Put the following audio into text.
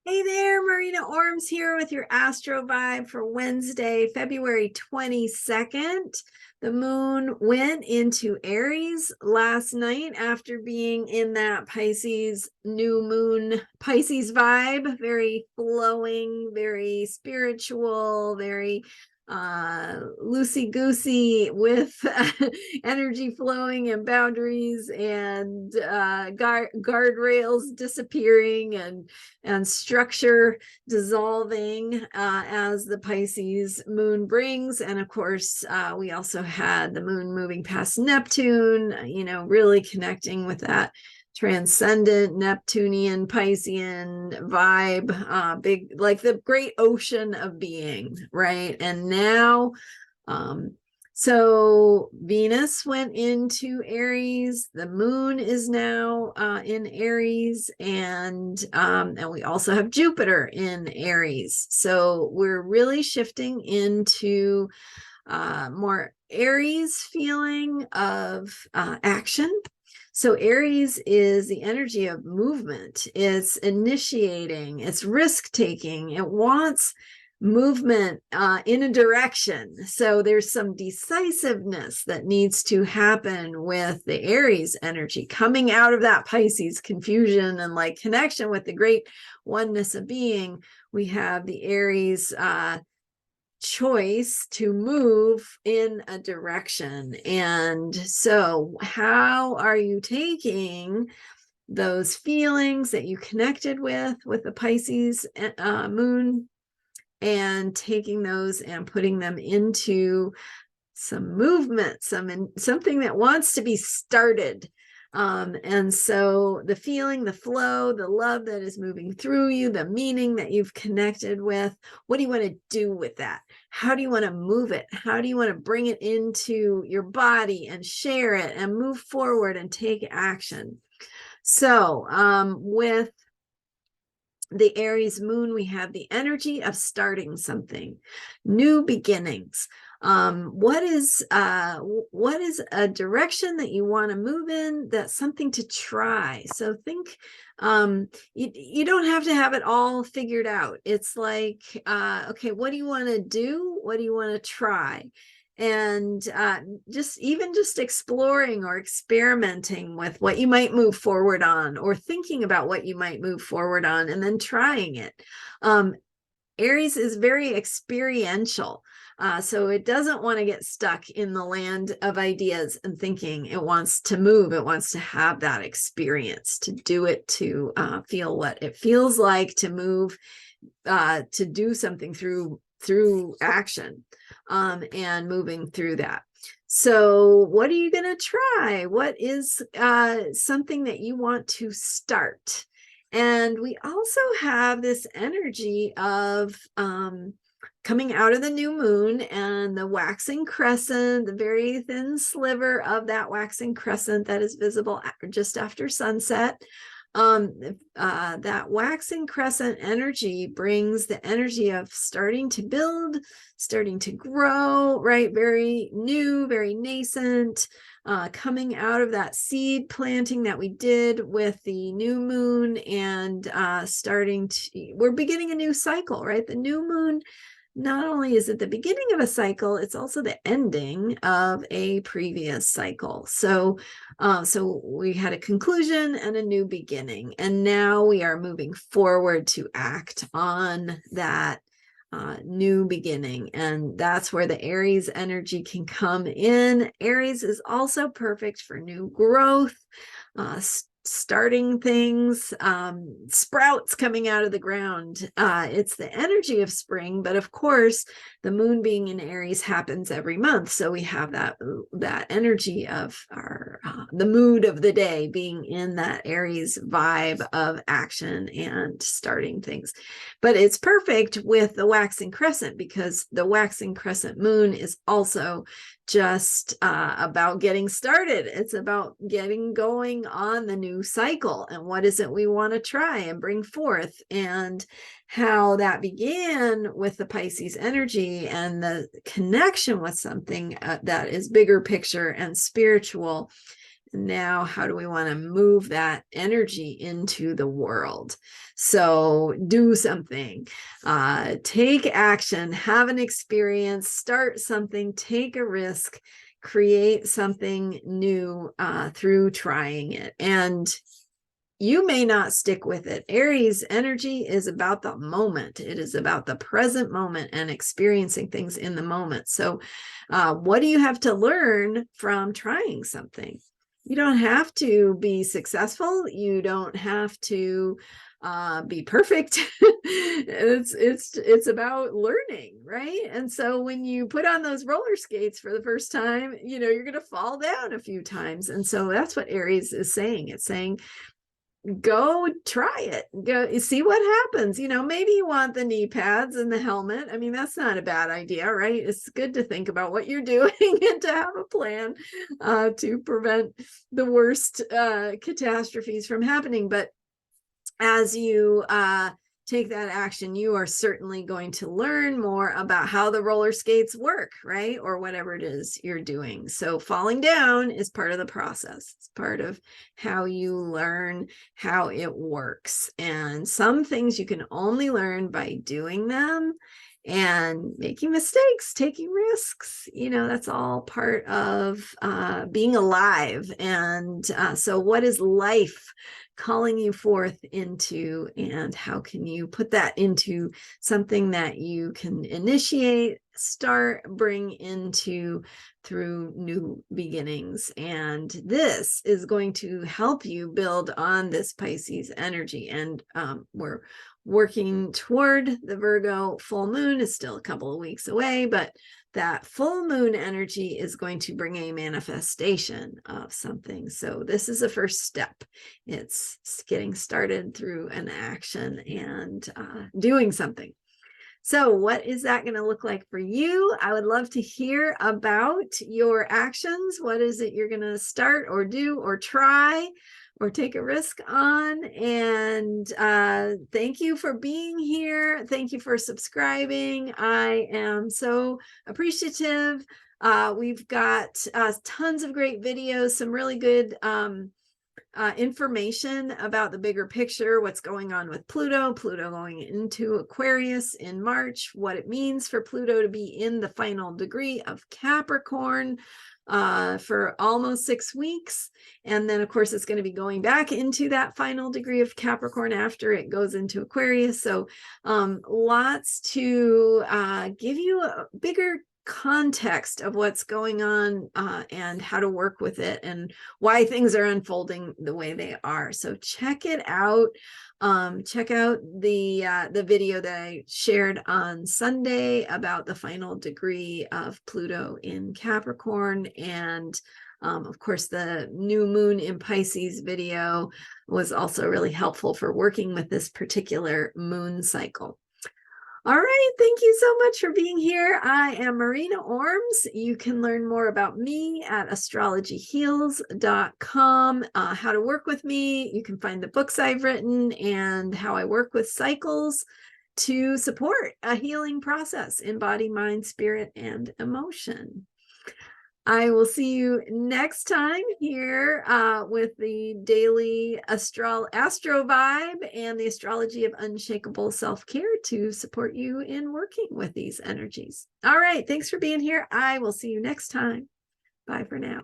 Hey there, Marina Ormes here with your Astro vibe for Wednesday, February 22nd. The moon went into Aries last night after being in that Pisces new moon Pisces vibe, very flowing, very spiritual, very loosey goosey with energy flowing and boundaries and guardrails disappearing and structure dissolving as the Pisces moon brings. And of course, we also had the moon moving past Neptune, really connecting with that transcendent Neptunian Piscean vibe, big, like the great ocean of being, right? And now, so Venus went into Aries, the moon is now in Aries, and we also have Jupiter in Aries. So we're really shifting into more Aries feeling of action. So Aries is the energy of movement. It's initiating, it's risk-taking. It wants movement in a direction. So there's some decisiveness that needs to happen with the Aries energy coming out of that Pisces confusion and like connection with the great oneness of being. We have the Aries choice to move in a direction. And so how are you taking those feelings that you connected with the Pisces moon and taking those and putting them into some movement, something that wants to be started? And so the feeling, the flow, the love that is moving through you, the meaning that you've connected with, what do you want to do with that? How do you want to move it? How do you want to bring it into your body and share it and move forward and take action? So with the Aries moon, we have the energy of starting something, new beginnings. What is a direction that you want to move in? That's something to try. So think, you don't have to have it all figured out. It's like, okay, what do you want to do? What do you want to try? And just exploring or experimenting with what you might move forward on, or thinking about what you might move forward on and then trying it. Aries is very experiential. So it doesn't want to get stuck in the land of ideas and thinking. It wants to move. It wants to have that experience, to do it, to feel what it feels like to move, to do something through action, and moving through that. So what are you going to try? What is something that you want to start? And we also have this energy of coming out of the new moon and the waxing crescent, the very thin sliver of that waxing crescent that is visible just after sunset. That waxing crescent energy brings the energy of starting to build, starting to grow, right? Very new, very nascent, coming out of that seed planting that we did with the new moon, and we're beginning a new cycle, right? The new moon, not only is it the beginning of a cycle, it's also the ending of a previous cycle. So we had a conclusion and a new beginning, and now we are moving forward to act on that new beginning. And that's where the Aries energy can come in. Aries is also perfect for new growth, starting things, sprouts coming out of the ground. It's the energy of spring, but of course the moon being in Aries happens every month, so we have that energy of our the mood of the day being in that Aries vibe of action and starting things. But it's perfect with the waxing crescent, because the waxing crescent moon is also just about getting started. It's about getting going on the new cycle, and what is it we want to try and bring forth, and how that began with the Pisces energy and the connection with something that is bigger picture and spiritual. now how do we want to move that energy into the world? So do something, take action, have an experience, start something, take a risk, create something new through trying it. And you may not stick with it. Aries energy is about the moment. It is about the present moment and experiencing things in the moment. So what do you have to learn from trying something? You don't have to be successful. You don't have to be perfect. It's about learning, right? And so when you put on those roller skates for the first time, you know, you're going to fall down a few times. And so that's what Aries is saying. It's saying, go try it, go see what happens. You know, maybe you want the knee pads and the helmet. I mean, that's not a bad idea, right? It's good to think about what you're doing and to have a plan to prevent the worst catastrophes from happening. But as you take that action, you are certainly going to learn more about how the roller skates work, right? Or whatever it is you're doing. So falling down is part of the process. It's part of how you learn how it works. And some things you can only learn by doing them and making mistakes, taking risks. You know, that's all part of being alive. And so what is life calling you forth into, and how can you put that into something that you can initiate, start, bring into through new beginnings? And this is going to help you build on this Pisces energy. And we're working toward the Virgo full moon. Is still a couple of weeks away, but that full moon energy is going to bring a manifestation of something. So this is a first step. It's getting started through an action and doing something. So what is that going to look like for you? I would love to hear about your actions. What is it you're going to start or do or try or take a risk on? And thank you for being here. Thank you for subscribing. I am so appreciative. We've got tons of great videos, some really good information about the bigger picture, what's going on with Pluto going into Aquarius in March, what it means for Pluto to be in the final degree of Capricorn for almost 6 weeks. And then, of course, it's going to be going back into that final degree of Capricorn after it goes into Aquarius. So lots to give you a bigger context of what's going on and how to work with it and why things are unfolding the way they are. So check it out. Check out the video that I shared on Sunday about the final degree of Pluto in Capricorn. And of course, the new moon in Pisces video was also really helpful for working with this particular moon cycle. All right, thank you so much for being here. I am Marina Ormes. You can learn more about me at astrologyheals.com, how to work with me. You can find the books I've written and how I work with cycles to support a healing process in body, mind, spirit, and emotion. I will see you next time here with the daily Astro vibe and the astrology of unshakable self-care to support you in working with these energies. All right. Thanks for being here. I will see you next time. Bye for now.